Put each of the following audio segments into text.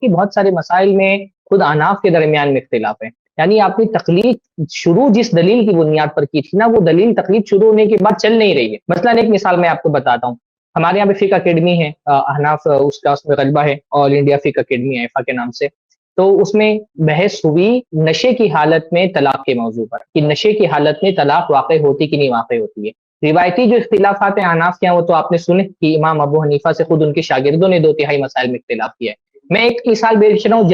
کہ بہت سارے مسائل میں خود احناف کے درمیان میں اختلاف ہے. یعنی آپ نے تقلید شروع جس دلیل کی بنیاد پر کی تھی نا، وہ دلیل تقلید شروع ہونے کے بعد چل نہیں رہی ہے. مثلاً ایک مثال میں آپ کو بتاتا ہوں. ہمارے یہاں پہ فقہ اکیڈمی ہے، احناف اس میں غلبہ ہے، آل انڈیا فقہ اکیڈمی ہے ایفا کے نام سے. تو اس میں بحث ہوئی نشے کی حالت میں طلاق کے موضوع پر، کہ نشے کی حالت میں طلاق واقع ہوتی کہ نہیں واقع ہوتی ہے. روایتی جو اختلافات ہیں احناف کے ہیں وہ تو آپ نے سنے کہ امام ابو حنیفہ سے خود ان کے شاگردوں نے 2 تہائی مسائل میں اختلاف کیا ہے. میں ایک مثال پیش کر رہا ہوں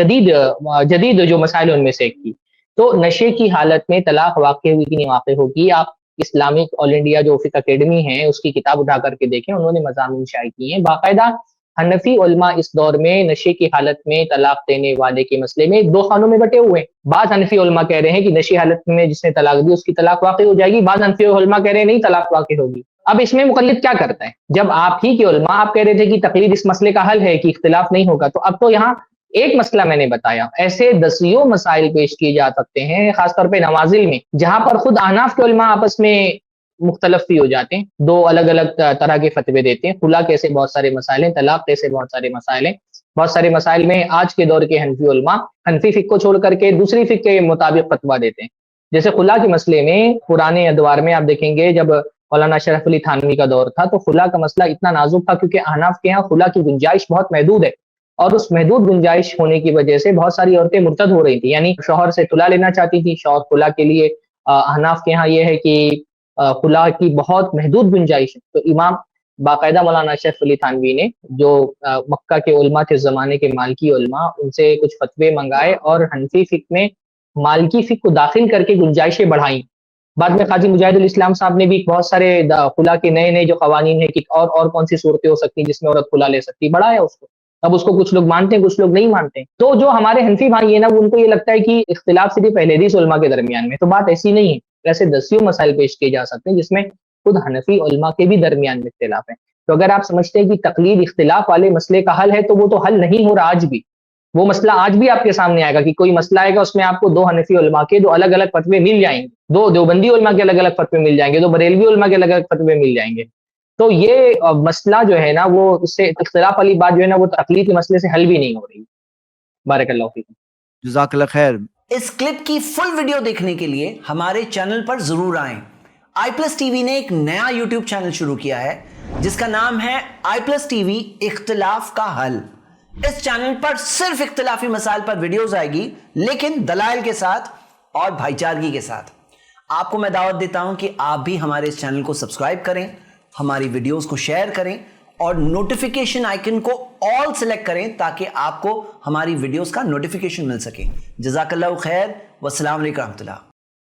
جدید جو مسائل ان میں سے ایک کی. تو نشے کی حالت میں طلاق واقع ہوئی کہ نہیں واقع ہوگی، آپ اسلامک آل انڈیا جو فقہ اکیڈمی ہے اس کی کتاب اٹھا کر کے دیکھیں، انہوں نے مضامین شائع کیے ہیں. باقاعدہ حنفی علماء اس دور میں نشے کی حالت میں طلاق دینے والے کے مسئلے میں 2 خانوں میں بٹے ہوئے ہیں. بعض حنفی علماء کہہ رہے ہیں کہ نشے حالت میں جس نے طلاق دی اس کی طلاق واقع ہو جائے گی، بعض حنفی علماء کہہ رہے ہیں نہیں طلاق واقع ہوگی. اب اس میں مقلد کیا کرتا ہے؟ جب آپ ہی کے علماء آپ کہہ رہے تھے کہ تقلید اس مسئلے کا حل ہے کہ اختلاف نہیں ہوگا، تو اب تو یہاں ایک مسئلہ میں نے بتایا، ایسے دسیوں مسائل پیش کیے جا سکتے ہیں خاص طور پہ نوازل میں، جہاں پر خود احناف کے علماء آپس میں مختلف بھی ہو جاتے ہیں، 2 الگ الگ طرح کے فتوے دیتے ہیں. خلا کیسے بہت سارے مسائل ہیں، طلاق کیسے بہت سارے مسائل ہیں. بہت سارے مسائل میں آج کے دور کے حنفی علماء حنفی فقہ کو چھوڑ کر کے دوسری فقہ کے مطابق فتویٰ دیتے ہیں. جیسے خلا کے مسئلے میں پرانے ادوار میں آپ دیکھیں گے جب مولانا شرف علی تھانوی کا دور تھا تو خلا کا مسئلہ اتنا نازک تھا کیونکہ احناف کے یہاں خلا کی گنجائش بہت محدود ہے، اور اس محدود گنجائش ہونے کی وجہ سے بہت ساری عورتیں مرتد ہو رہی تھیں. یعنی شوہر سے خلا لینا چاہتی تھی، شوہر خلا کے لیے احناف کے ہاں یہ ہے کہ خلا کی بہت محدود گنجائش ہے. تو امام باقاعدہ مولانا شرف علی تھانوی نے جو مکہ کے علماء تھے زمانے کے مالکی علماء، ان سے کچھ فتوے منگائے اور حنفی فقہ میں مالکی فقہ کو داخل کر کے گنجائشیں بڑھائیں. بعد میں قاضی مجاہد الاسلام صاحب نے بھی بہت سارے خلا کے نئے جو قوانین ہیں کہ اور کون سی صورتیں ہو سکتی ہیں جس میں عورت خلا لے سکتی، بڑھایا اس کو. اب اس کو کچھ لوگ مانتے ہیں کچھ لوگ نہیں مانتے. تو جو ہمارے حنفی بھائی ہیں نا ان کو یہ لگتا ہے کہ اختلاف صرف اہل حدیث علماء کے درمیان میں، تو بات ایسی نہیں ہے. ایسے دسیوں مسائل پیش کیے جا سکتے ہیں جس میں خود حنفی علماء کے بھی درمیان میں اختلاف ہے. تو اگر آپ سمجھتے ہیں کہ تقلید اختلاف والے مسئلے کا حل ہے تو وہ تو حل نہیں ہو رہا. آج بھی وہ مسئلہ آج بھی آپ کے سامنے آئے گا کہ کوئی مسئلہ آئے گا اس میں آپ کو 2 حنفی علماء کے 2 الگ الگ فتوے مل جائیں گے، 2 دیوبندی علماء کے الگ الگ فتوے مل جائیں گے، 2 بریلوی علماء کے الگ الگ فتوے مل جائیں گے. تو یہ مسئلہ جو ہے نا وہ اس سے اختلاف والی بات جو ہے نا وہ تقلید کے مسئلے سے حل بھی نہیں ہو رہی. بارک اللہ فیکم. جزاک اللہ خیر. اس کلپ کی فل ویڈیو دیکھنے کے لیے ہمارے چینل پر ضرور آئیں. آئی پلس ٹی وی نے ایک نیا یوٹیوب چینل شروع کیا ہے جس کا نام ہے آئی پلس ٹی وی اختلاف کا حل. اس چینل پر صرف اختلافی مسائل پر ویڈیوز آئے گی، لیکن دلائل کے ساتھ اور بھائی چارگی کے ساتھ. آپ کو میں دعوت دیتا ہوں کہ آپ بھی ہمارے اس چینل کو سبسکرائب کریں، ہماری ویڈیوز کو شیئر کریں اور نوٹیفیکیشن آئیکن کو آل سلیکٹ کریں تاکہ آپ کو ہماری ویڈیوز کا نوٹیفیکیشن مل سکے. جزاک اللہ خیر، والسلام علیکم ورحمۃ اللہ.